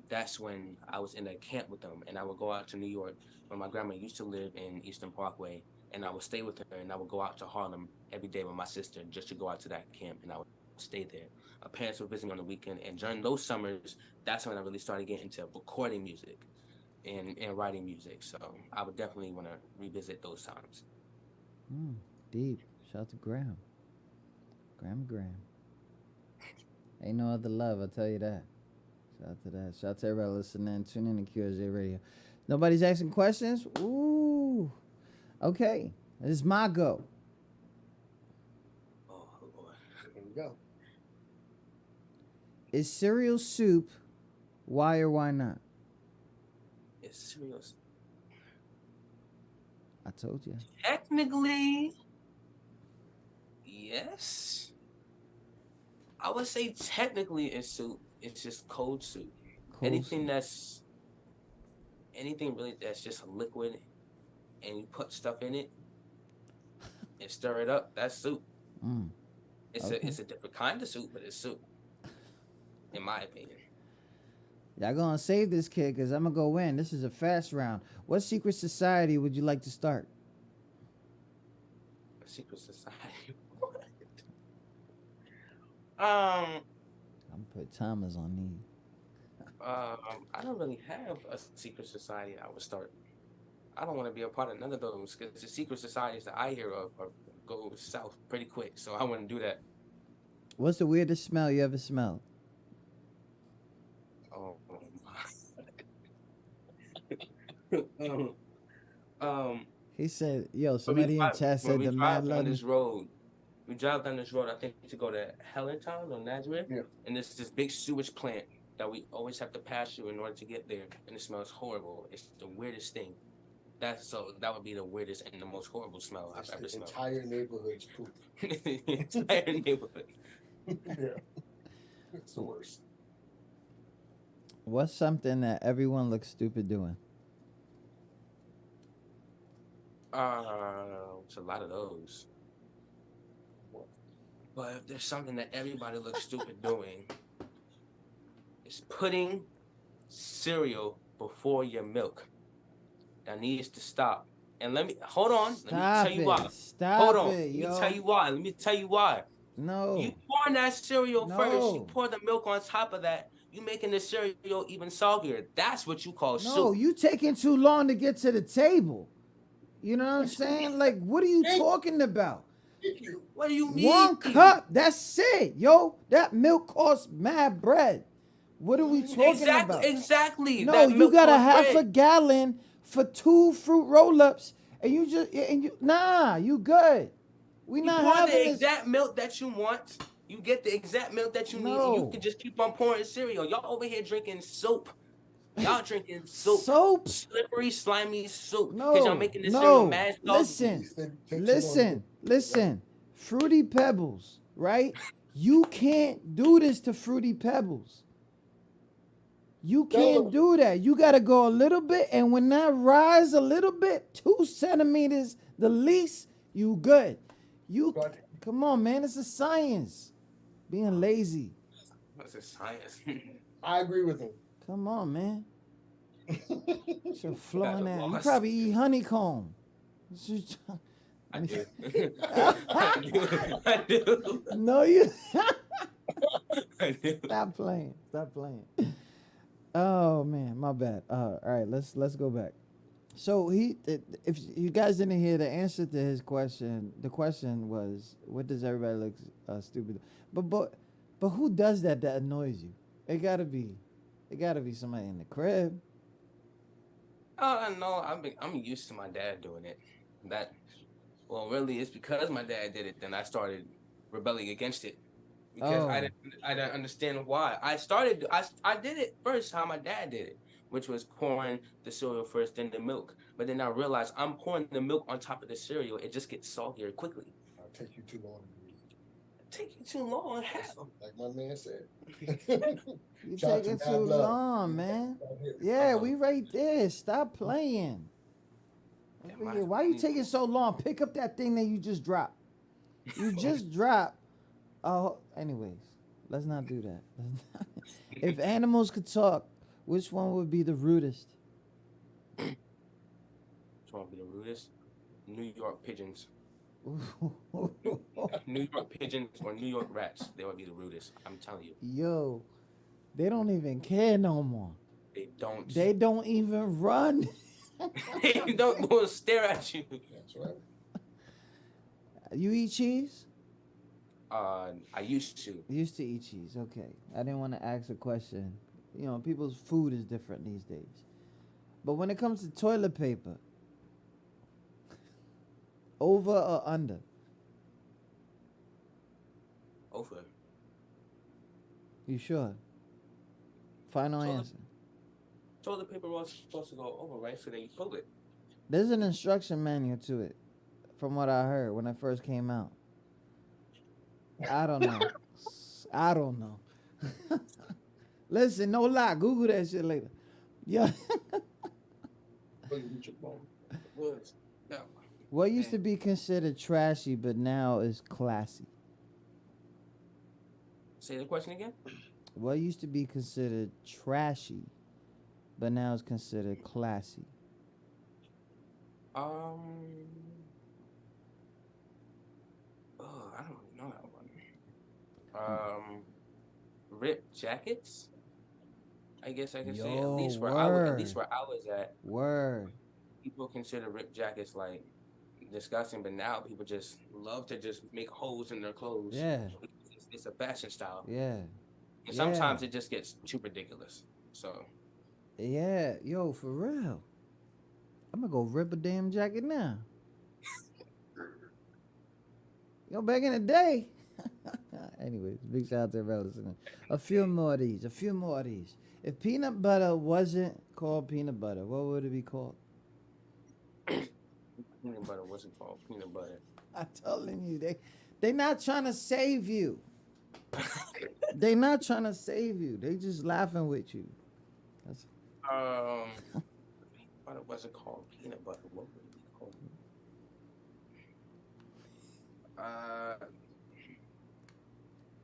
that's when I was in a camp with them. And I would go out to New York, where my grandma used to live in Eastern Parkway. And I would stay with her, and I would go out to Harlem every day with my sister just to go out to that camp, and I would stay there. My parents were visiting on the weekend, and during those summers, that's when I really started getting into recording music and writing music. So I would definitely want to revisit those times. Deep. Shout out to Graham. Graham. Ain't no other love, I'll tell you that. Shout out to that. Shout out to everybody listening. Tune in to QSJ Radio. Nobody's asking questions? Ooh. Okay, this is my go. Oh, Lord. Here we go. Is cereal soup? Why or why not? cereals. I told you. Technically, yes. I would say technically it's soup. It's just cold soup. Cool. Anything that's anything really that's just a liquid and you put stuff in it and stir it up, that's soup. Mm, okay. It's a different kind of soup, but it's soup, in my opinion. Y'all gonna save this kid because I'm gonna go in. This is a fast round. What secret society would you like to start? A secret society. I'm gonna put timers on these. I don't really have a secret society I would start. I don't want to be a part of none of those because the secret societies that I hear of go south pretty quick. So I wouldn't do that. What's the weirdest smell you ever smelled? Oh my. He said, "Yo, When somebody in chat said the mad drive down love." this road, we drive down this road, I think to go to Hellentown or Nazareth. Yeah. And there's this big sewage plant that we always have to pass through in order to get there. And it smells horrible. It's the weirdest thing. That would be the weirdest and the most horrible smell I've ever The smelled. entire neighborhood's poop. The entire neighborhood. Yeah. It's the worst. What's something that everyone looks stupid doing? It's a lot of those. But if there's something that everybody looks stupid doing, it's putting cereal before your milk. That needs to stop. And let me hold on. Let me tell you why. Stop Hold on. it, yo. Let me tell you why. Let me tell you why. No. You pour that cereal first. No. You pour the milk on top of that. You making the cereal even soggier. That's what you call No, soup. you taking too long to get to the table. You know what I'm saying? Like, what are you talking about? What do you mean? 1 cup, that's it, yo. That milk costs mad bread. What are we talking about? Exactly. No, That you milk got a costs half a bread. gallon for 2 fruit roll-ups, and you good. We You not pour having the this. exact milk that you want. You get the exact milk that you need, and No. you can just keep on pouring cereal. Y'all over here drinking soap. Y'all drinking soap. Soap? Slippery, slimy soup. No, Because y'all making this cereal no. mad soggy. Listen. Fruity Pebbles, right? You can't do this to Fruity Pebbles. You can't do that. You got to go a little bit, and when that rise a little bit, 2 centimeters the least, you good. Come on, man. It's a science. Being lazy. What's this science? I agree with him. Come on, man. You're flowing At a that. You loss. probably eat honeycomb. I do. I do. No, you. I do. Stop playing. Oh man, my bad. All right, let's go back. So if you guys didn't hear the answer to his question, the question was, "What does everybody look stupid?" But who does that annoys you? It gotta be somebody in the crib. Oh no, I'm used to my dad doing it. Really, it's because my dad did it. Then I started rebelling against it because I didn't understand why. I did it first how my dad did it, which was pouring the cereal first, then the milk. But then I realized I'm pouring the milk on top of the cereal. It just gets soggier quickly. It'll take you too long. Take you too long. How? Like my man said. You Shout out to taking Mad too Love. long, man. Yeah, we right there. Stop playing. Why you taking so long? Pick up that thing that you just dropped. You just dropped. Oh, anyways, let's not do that. If animals could talk, which one would be the rudest? Which one would be the rudest? New York pigeons. New York pigeons or New York rats. They would be the rudest. I'm telling you. Yo, they don't even care no more. They don't. They don't even run. They don't go and stare at you. That's right. You eat cheese? I used to. You used to eat cheese. Okay. I didn't want to ask a question. You know, people's food is different these days. But when it comes to toilet paper, over or under? Over. You sure? Final Toilet- answer. toilet paper roll is supposed to go over, right? So then you pull it. There's an instruction manual to it, from what I heard when it first came out. I don't know. I don't know. Listen, no lie. Google that shit later. Yeah. Was no. What used to be considered trashy, but now is classy? Say the question again. What used to be considered trashy, but now is considered classy? Oh, I don't know that one. Ripped jackets. I guess I can say at least where at least where I was at, Word. people consider ripped jackets like disgusting, but now people just love to just make holes in their clothes. Yeah. It's a fashion style, Yeah. and sometimes it just gets too ridiculous. So Yeah. Yo, for real. I'm gonna go rip a damn jacket now. Yo, back in the day. Anyways, big shout out to everybody listening. A few more of these. If peanut butter wasn't called peanut butter, what would it be called? peanut butter wasn't called peanut butter. I'm telling you, they not trying to save you. They not trying to save you. They just laughing with you. That's Butter wasn't called peanut butter. What would it be called?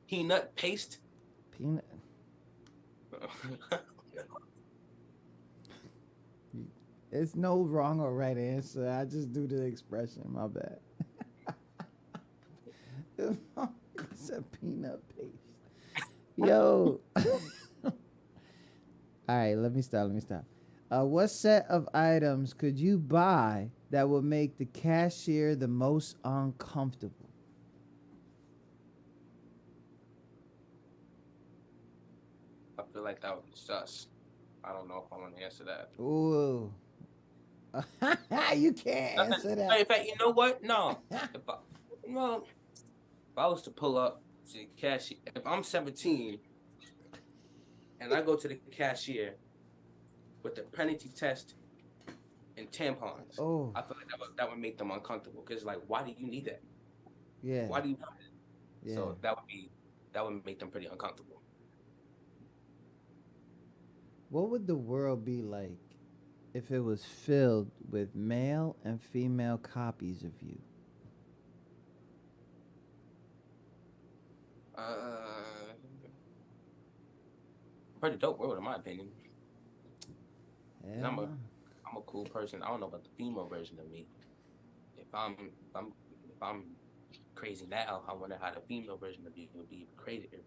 Peanut paste. peanut. It's no wrong or right answer. I just do the expression. My bad. It's a peanut paste. Yo. All right, let me stop. What set of items could you buy that would make the cashier the most uncomfortable? I feel like that would be sus. I don't know if I want to answer that. Ooh. You can't answer that. In fact, you know what? No. If I was to pull up to the cashier, if I'm 17 and I go to the cashier with the pregnancy test and tampons, Oh. I feel like that would make them uncomfortable. Because like, why do you need that? Yeah. Why do you want it? Yeah. So that would make them pretty uncomfortable. What would the world be like if it was filled with male and female copies of you? Pretty dope world in my opinion. Yeah. I'm a cool person. I don't know about the female version of me. If I'm crazy now, I wonder how the female version of me would be even crazier.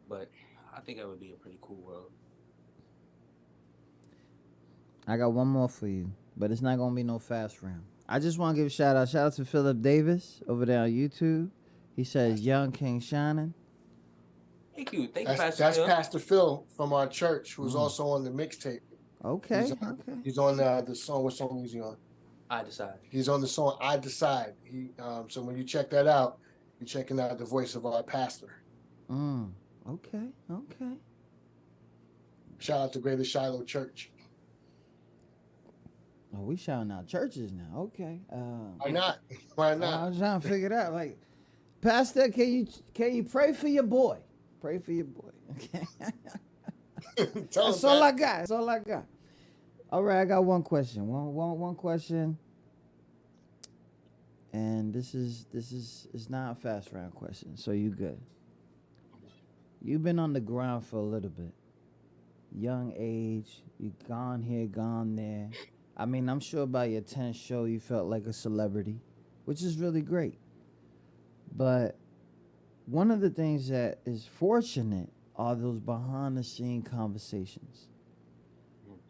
But I think it would be a pretty cool world. I got one more for you, but it's not gonna be no fast round. I just want to give a shout out to Philip Davis over there on YouTube. He says, "Young King shining." Thank you, That's Pastor Phil. Pastor Phil from our church, who's also on the mixtape. Okay. He's on the song. What song is he on? I Decide. He's on the song I Decide. So when you check that out, you're checking out the voice of our pastor. Okay. Shout out to Greater Shiloh Church. Oh, we shouting out churches now. Okay. Why not? Why not? I was trying to figure it out. Like, Pastor, can you pray for your boy? Pray for your boy. Okay. That's all I got. All right, I got one question. One question. And this is not a fast round question, so you good. You've been on the ground for a little bit. Young age, you gone here, gone there. I mean, I'm sure by your 10th show you felt like a celebrity, which is really great. But one of the things that is fortunate are those behind the scene conversations.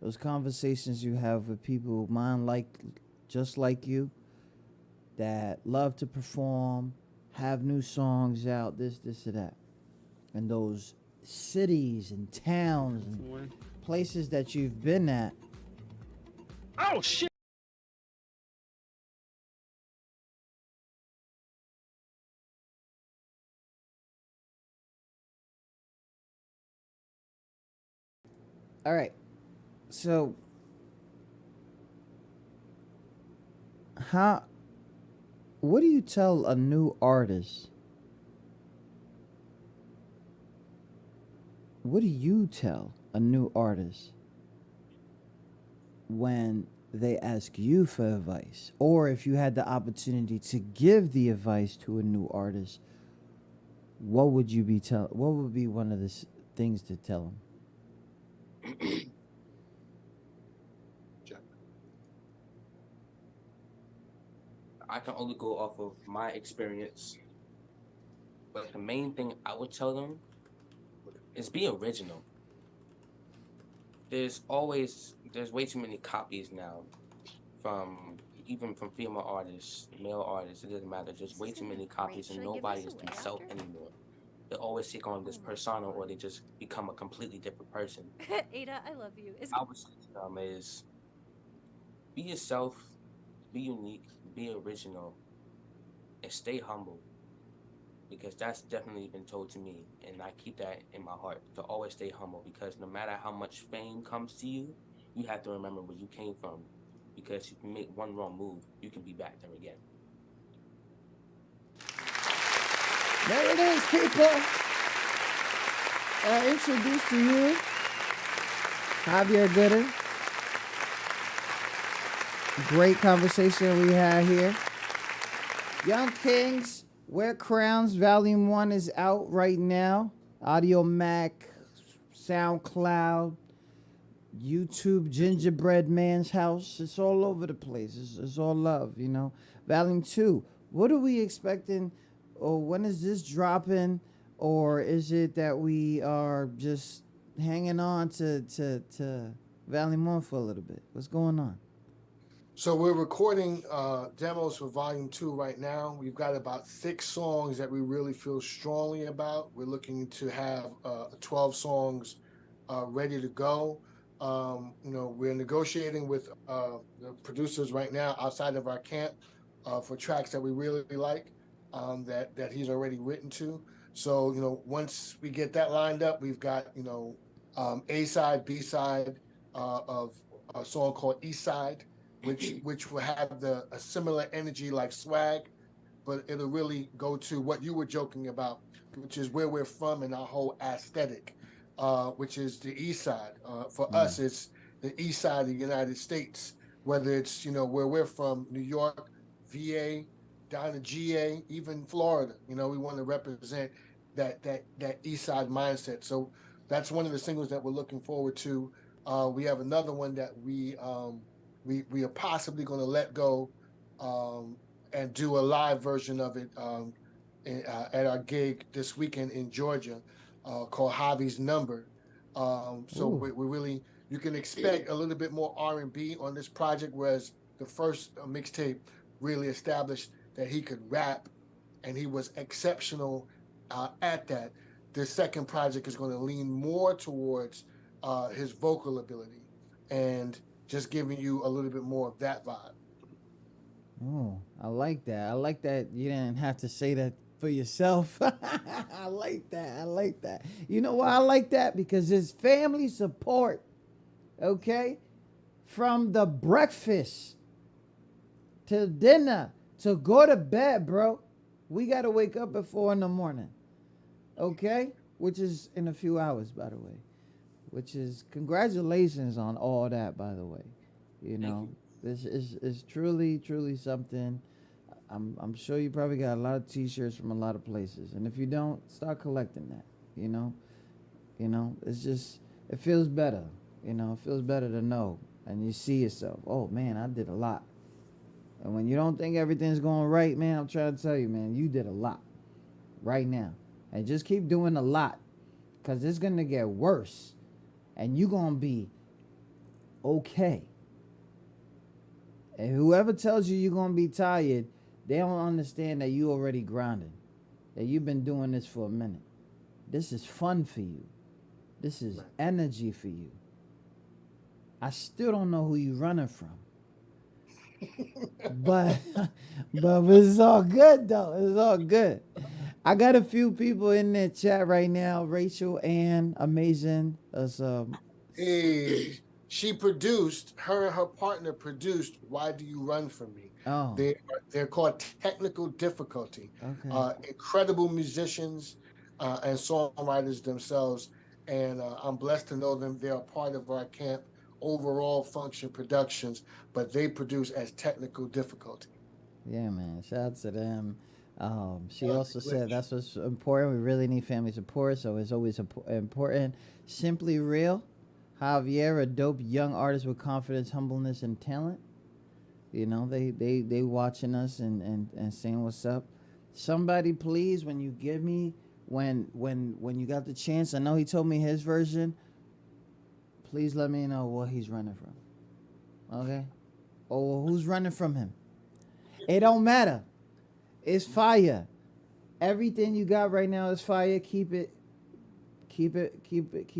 Those conversations you have with people just like you, that love to perform, have new songs out, this or that. And those cities and towns and places that you've been at. Oh shit! All right. So how? What do you tell a new artist? What do you tell a new artist when they ask you for advice, or if you had the opportunity to give the advice to a new artist? What would you be tell? What would be one of the things to tell them? I can only go off of my experience, but the main thing I would tell them is be original. There's way too many copies now from even from female artists, male artists. It doesn't matter. There's way too many copies, and nobody is themselves anymore. They always take on this persona, or they just become a completely different person. Ada, I love you. I would say to them is be yourself, be unique, be original, and stay humble. Because that's definitely been told to me, and I keep that in my heart to always stay humble. Because no matter how much fame comes to you, you have to remember where you came from. Because if you make one wrong move, you can be back there again. There it is, people. Introduce to you Javier Gooden. Great conversation we had here. Young Kings, Wear Crowns, Volume 1 is out right now. Audio Mac, SoundCloud, YouTube, Gingerbread Man's House. It's all over the place. It's all love, you know. Volume 2, what are we expecting? Or when is this dropping? Or is it that we are just hanging on to Volume 1 for a little bit? What's going on? So we're recording demos for Volume 2 right now. We've got about 6 songs that we really feel strongly about. We're looking to have 12 songs ready to go. We're negotiating with the producers right now outside of our camp for tracks that we really like that he's already written to. So, once we get that lined up, we've got, A side, B side of a song called East Side, which will have a similar energy like Swag, but it'll really go to what you were joking about, which is where we're from and our whole aesthetic, which is the East Side. For us, it's the East Side of the United States, whether it's, where we're from, New York, VA, down to GA, even Florida. We want to represent that East Side mindset. So that's one of the singles that we're looking forward to. We have another one that we are possibly going to let go and do a live version of it at our gig this weekend in Georgia called Javi's Number. We really, you can expect a little bit more R&B on this project, whereas the first mixtape really established that he could rap and he was exceptional at that. The second project is going to lean more towards his vocal ability and just giving you a little bit more of that vibe. Oh, I like that. I like that you didn't have to say that for yourself. I like that. You know why I like that? Because it's family support, okay? From the breakfast to dinner to go to bed, bro. We got to wake up at 4 a.m, okay? Which is in a few hours, by the way. Which is congratulations on all that, by the way. This is truly something. I'm sure you probably got a lot of T-shirts from a lot of places, and if you don't, start collecting that. It's just, it feels better. It feels better to know, and you see yourself. Oh man, I did a lot. And when you don't think everything's going right, man, I'm trying to tell you, man, you did a lot right now, and just keep doing a lot, cause it's gonna get worse. And you're going to be okay. And whoever tells you you're going to be tired, they don't understand that you already grounded. That you've been doing this for a minute. This is fun for you. This is energy for you. I still don't know who you're running from. but it's all good, though. It's all good. I got a few people in the chat right now. Rachel Ann, amazing. Hey, She produced, her and her partner produced Why Do You Run From Me? Oh, They're called Technical Difficulty. okay. Incredible musicians and songwriters themselves. And I'm blessed to know them. They're a part of our camp overall function productions, but they produce as Technical Difficulty. Yeah, man. Shout out to them. She Uh, also said that's what's important. We really need family support, so it's always important. Simply real. Javier, a dope young artist with confidence, humbleness, and talent. You know, they watching us and saying what's up. Somebody please, when you give me when you got the chance, I know he told me his version. Please let me know what he's running from. Okay? Or who's running from him. It don't matter. It's fire. Everything you got right now is fire. Keep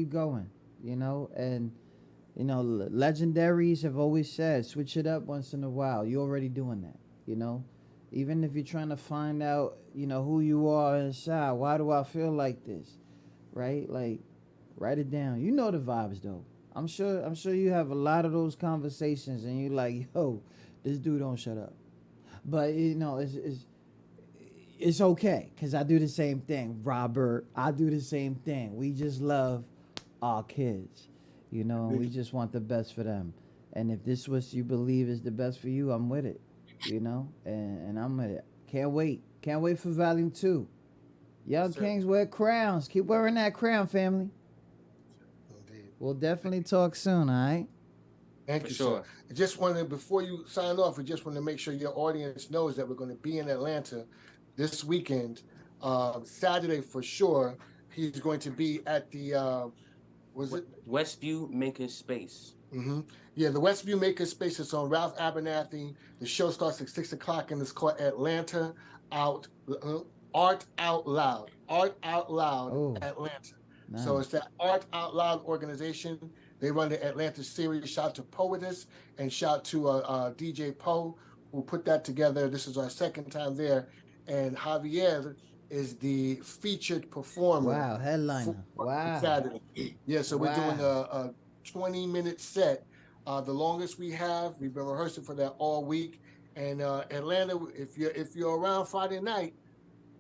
going. You know, and you know, legendaries have always said, switch it up once in a while. You're already doing that, you know? Even if you're trying to find out, you know, who you are inside, why do I feel like this? Right? Like, write it down. You know the vibes though. I'm sure you have a lot of those conversations and you're like, yo, this dude don't shut up. But you know, it's okay, because I do the same thing. Robert, I do the same thing. We just love our kids, you know, and we just want the best for them. And if this what you believe is the best for you, I'm with it, you know, and I'm with it. Can't wait for volume 2. Young Kings wear crowns. Keep wearing that crown, family. Indeed. We'll definitely talk soon, all right? Thank For you, sure. sir. I just wanted, before you sign off, I just want to make sure your audience knows that we're going to be in Atlanta this weekend, Saturday for sure. He's going to be at the, Westview Maker Space. Yeah, the Westview Maker Space is on Ralph Abernathy. The show starts at 6 o'clock and it's called Atlanta Art Out Loud. Art Out Loud Atlanta. Nice. So it's that Art Out Loud organization. They run the Atlanta series. Shout to Poetess and shout to DJ Poe, who put that together. This is our second time there. And Javier is the featured performer. Wow, headliner. Wow. Saturday. Yeah, so we're doing a 20-minute set. The longest we have. We've been rehearsing for that all week. And Atlanta, if you're around Friday night,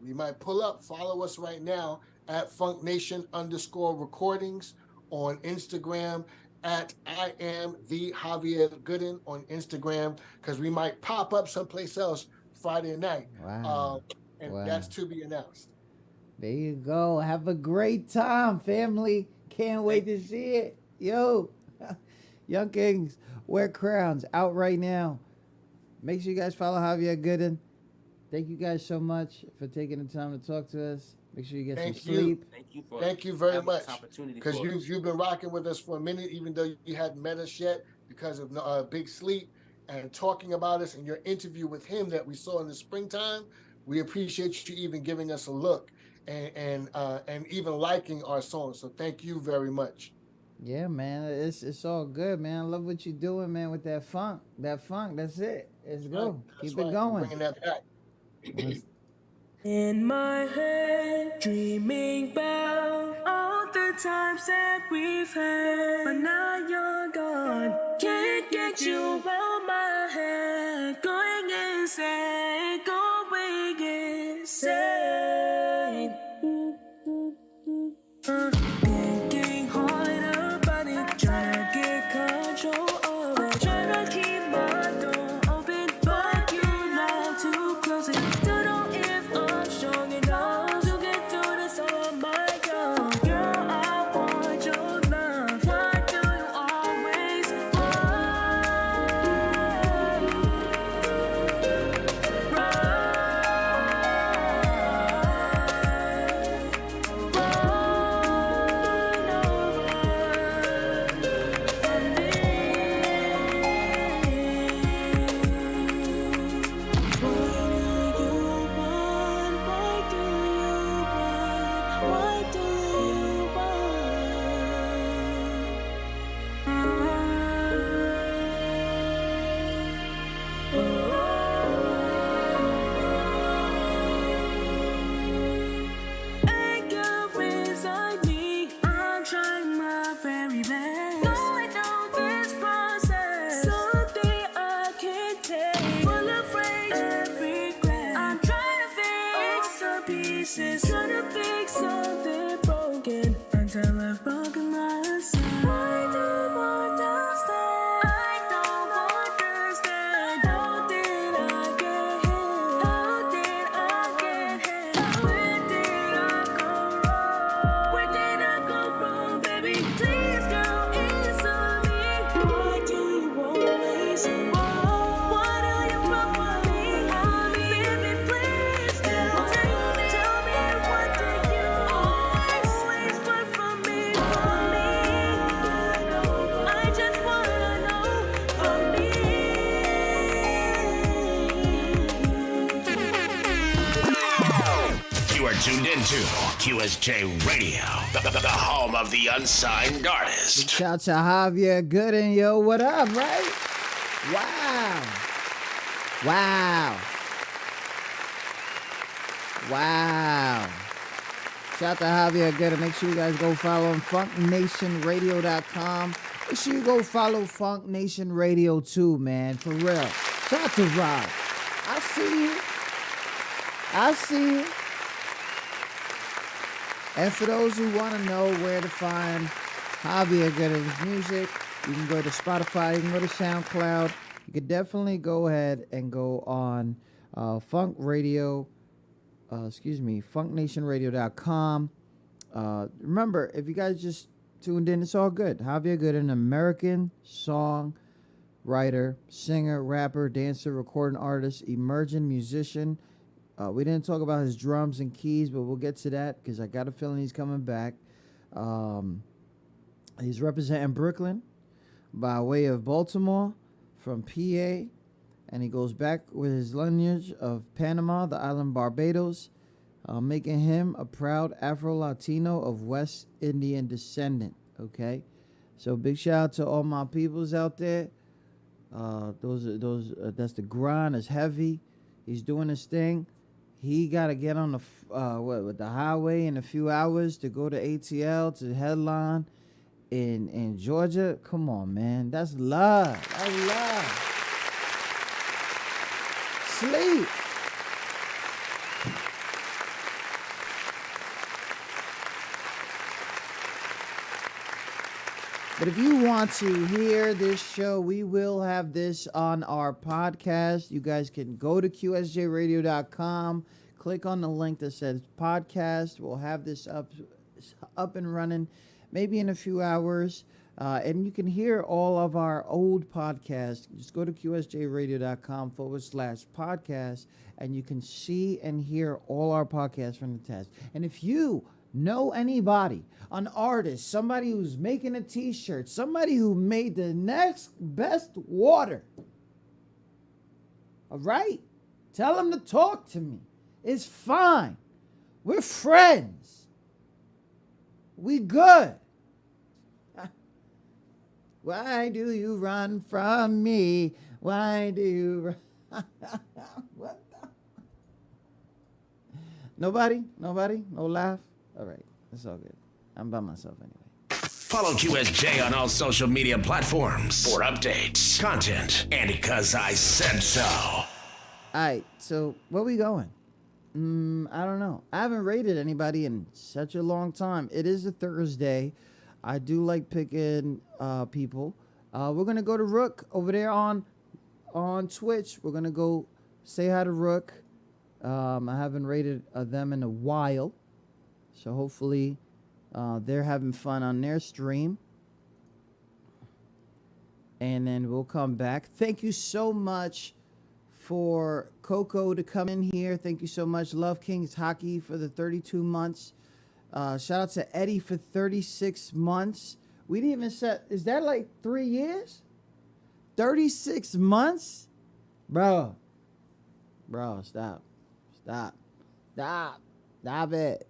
we might pull up. Follow us right now at FunkNation_recordings on Instagram, at I am the Javier Gooden on Instagram, because we might pop up someplace else Friday night. Wow. That's to be announced. There you go. Have a great time, family. Can't wait to see it. Yo, Young Kings wear crowns out right now. Make sure you guys follow Javier Gooden. Thank you guys so much for taking the time to talk to us. Make sure you get some sleep. Thank you very much. Opportunity because you've been rocking with us for a minute, even though you hadn't met us yet because of Big Sleep, and talking about us and your interview with him that we saw in the springtime. We appreciate you even giving us a look and even liking our songs. So thank you very much. Yeah, man, it's all good, man. I love what you're doing, man, with that funk. That's it. Let's go. Keep it going. Bringing that back. In my head, dreaming about all the times that we've had, but now you're gone. Can't get you out my head. Going insane, going insane. Thinking harder about it, trying to get control of it, trying to keep my door open, but you know to close it. Still don't if I'm strong enough to get through this on my own. Girl, I want your love. Why do you always run? pieces. Trying to fix something broken until I've broken myself. I don't understand. I don't understand. How did I get here? How did I get here? Where did I go wrong? Where did I go wrong, baby? Please, girl, answer me. Why do you always wrong? Why do you run from me? Baby, please tell me what do you always run from me, from me? I just wanna know from me. You are tuned into QSJ Radio, the home of the unsigned artist. Shout out to Javier Gooden, yo, what up, right? Wow. Wow. Wow. Shout out to Javier Gooden. Make sure you guys go follow him, funknationradio.com. Make sure you go follow Funk Nation Radio too, man, for real. Shout out to Rob. I see you. I see you. And for those who want to know where to find Javier Gooden's music, you can go to Spotify, you can go to SoundCloud. You could definitely go ahead and go on funknationradio.com. Remember, if you guys just tuned in, it's all good. Javier Gooden, American songwriter, singer, rapper, dancer, recording artist, emerging musician. We didn't talk about his drums and keys, but we'll get to that because I got a feeling he's coming back. He's representing Brooklyn by way of Baltimore from PA, and he goes back with his lineage of Panama, the island Barbados, making him a proud Afro-Latino of West Indian descendant, okay? So big shout out to all my peoples out there. That's the grind, is heavy. He's doing his thing. He got to get on the highway in a few hours to go to ATL to headline in Georgia. Come on, man. That's love. That's love. Sleep. But if you want to hear this show, we will have this on our podcast. You guys can go to qsjradio.com, click on the link that says podcast. We'll have this up and running maybe in a few hours. And you can hear all of our old podcasts. Just go to qsjradio.com/podcast, and you can see and hear all our podcasts from the test. And if you know anybody, an artist, somebody who's making a t-shirt, somebody who made the next best water, all right? Tell them to talk to me. It's fine. We're friends. We good. Why do you run from me? Why do you run? What the? Nobody? Nobody? No laugh? All right, it's all good. I'm by myself anyway. Follow QSJ on all social media platforms for updates, content, and because I said so. All right, so where we going? I don't know. I haven't rated anybody in such a long time. It is a Thursday. I do like picking people. We're going to go to Rook over there on Twitch. We're going to go say hi to Rook. I haven't rated them in a while. So hopefully they're having fun on their stream. And then we'll come back. Thank you so much for Coco to come in here. Thank you so much. Love Kings Hockey for the 32 months. Shout out to Eddie for 36 months. We didn't even set, is that like 3 years? 36 months? Bro, stop it.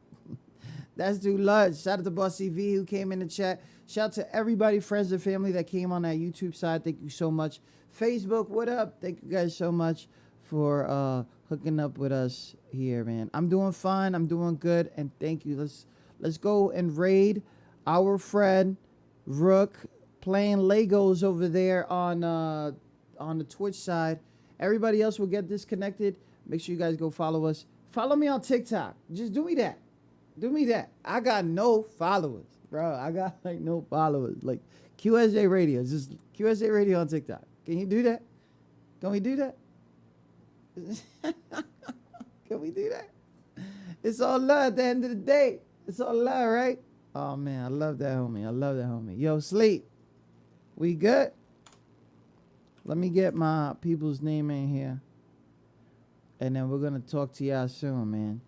That's Dude Lud. Shout out to Bossy V who came in the chat. Shout out to everybody, friends and family that came on that YouTube side. Thank you so much. Facebook, what up? Thank you guys so much for hooking up with us here, man. I'm doing fine. I'm doing good. And thank you. Let's go and raid our friend Rook playing Legos over there on the Twitch side. Everybody else will get disconnected. Make sure you guys go follow us. Follow me on TikTok. Just do me that. Do me that. I got no followers, bro. I got like no followers. Like QSJ Radio. Just QSJ Radio on TikTok. Can you do that? Can we do that? Can we do that? It's all love at the end of the day. It's all love, right? Oh, man. I love that homie. I love that homie. Yo, Sleep. We good? Let me get my people's name in here. And then we're going to talk to y'all soon, man.